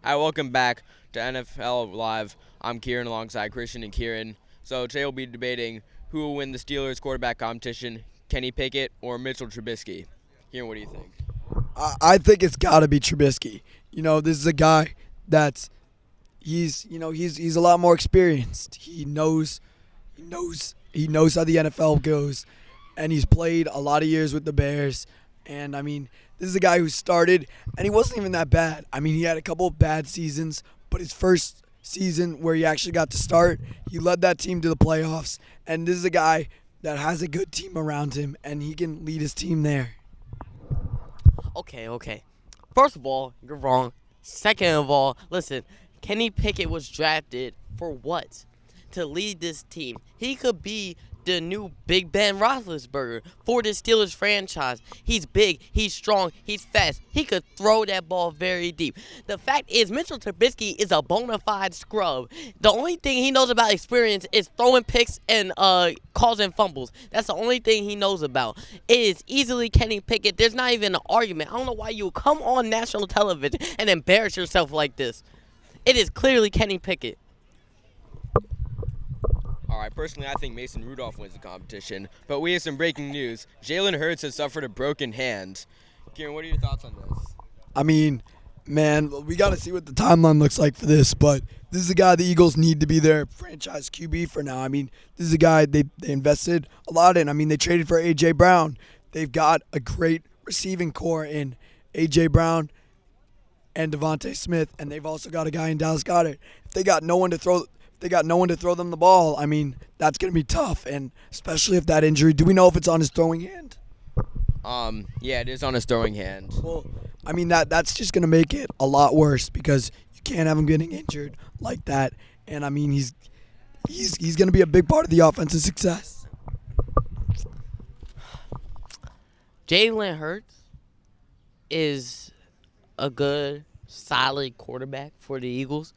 Hi, welcome back to NFL Live. I'm Kieran alongside Christian and Kieran. So today we'll be debating who will win the Steelers quarterback competition, Kenny Pickett or Mitchell Trubisky. Kieran, what do you think? I think it's got to be Trubisky. This is a guy that's he's a lot more experienced. He knows how the NFL goes, and he's played a lot of years with the Bears. And I mean, this is a guy who started, and he wasn't even that bad. I mean, he had a couple of bad seasons, but his first season where he actually got to start, he led that team to the playoffs. And this is a guy that has a good team around him, and he can lead his team there. Okay. First of all, you're wrong. Second of all, listen, Kenny Pickett was drafted for what? To lead this team. He could be the new Big Ben Roethlisberger for the Steelers franchise. He's big, he's strong, he's fast. He could throw that ball very deep. The fact is, Mitchell Trubisky is a bona fide scrub. The only thing he knows about experience is throwing picks and causing fumbles. That's the only thing he knows about. It is easily Kenny Pickett. There's not even an argument. I don't know why you come on national television and embarrass yourself like this. It is clearly Kenny Pickett. All right, personally, I think Mason Rudolph wins the competition, but we have some breaking news. Jalen Hurts has suffered a broken hand. Kieran, what are your thoughts on this? I mean, man, we got to see what the timeline looks like for this, but this is a guy the Eagles need to be their franchise QB for now. I mean, this is a guy they invested a lot in. I mean, they traded for A.J. Brown. They've got a great receiving core in A.J. Brown and Devontae Smith, and they've also got a guy in Dallas Goedert. If they got no one to throw them the ball, I mean, that's going to be tough, and especially if that injury, do we know if it's on his throwing hand? Yeah, it is on his throwing hand. Well, I mean, that's just going to make it a lot worse because you can't have him getting injured like that. And I mean, he's going to be a big part of the offensive success. Jalen Hurts is a good, solid quarterback for the Eagles.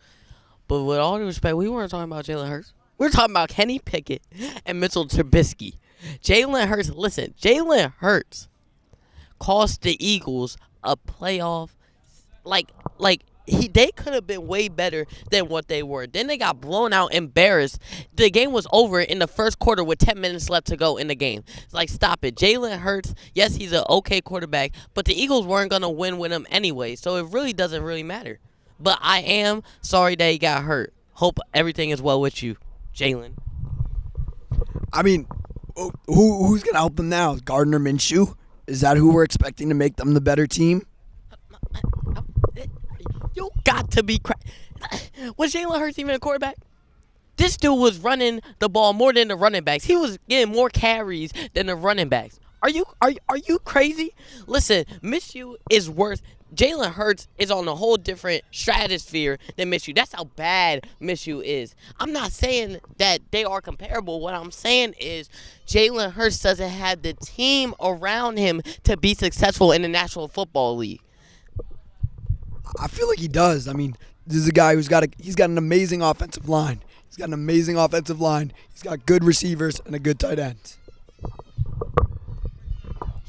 But with all due respect, we weren't talking about Jalen Hurts. We were talking about Kenny Pickett and Mitchell Trubisky. Jalen Hurts cost the Eagles a playoff. They could have been way better than what they were. Then they got blown out, embarrassed. The game was over in the first quarter with 10 minutes left to go in the game. It's like, stop it. Jalen Hurts, yes, he's an okay quarterback, but the Eagles weren't going to win with him anyway, so it really doesn't really matter. But I am sorry that he got hurt. Hope everything is well with you, Jalen. I mean, who's going to help them now? Gardner Minshew? Is that who we're expecting to make them the better team? You got to be Was Jalen Hurts even a quarterback? This dude was running the ball more than the running backs. He was getting more carries than the running backs. Are you crazy? Listen, Minshew is worth. Jalen Hurts is on a whole different stratosphere than Minshew. That's how bad Minshew is. I'm not saying that they are comparable. What I'm saying is Jalen Hurts doesn't have the team around him to be successful in the National Football League. I feel like he does. I mean, this is a guy he's got an amazing offensive line. He's got good receivers and a good tight end.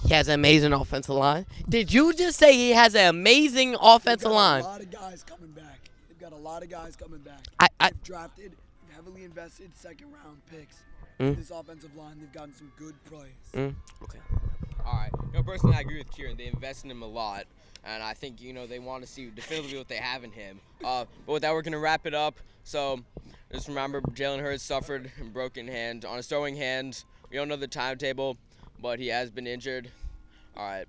He has an amazing offensive line. Did you just say he has an amazing offensive line? They've got a lot of guys coming back. They've drafted, heavily invested second-round picks. This offensive line, they've gotten some good plays. Okay. All right. Personally, I agree with Kieran. They invest in him a lot, and I think, they want to see definitively what they have in him. But with that, we're going to wrap it up. So just remember, Jalen Hurts suffered a broken hand. On his throwing hand, we don't know the timetable, but he has been injured. All right.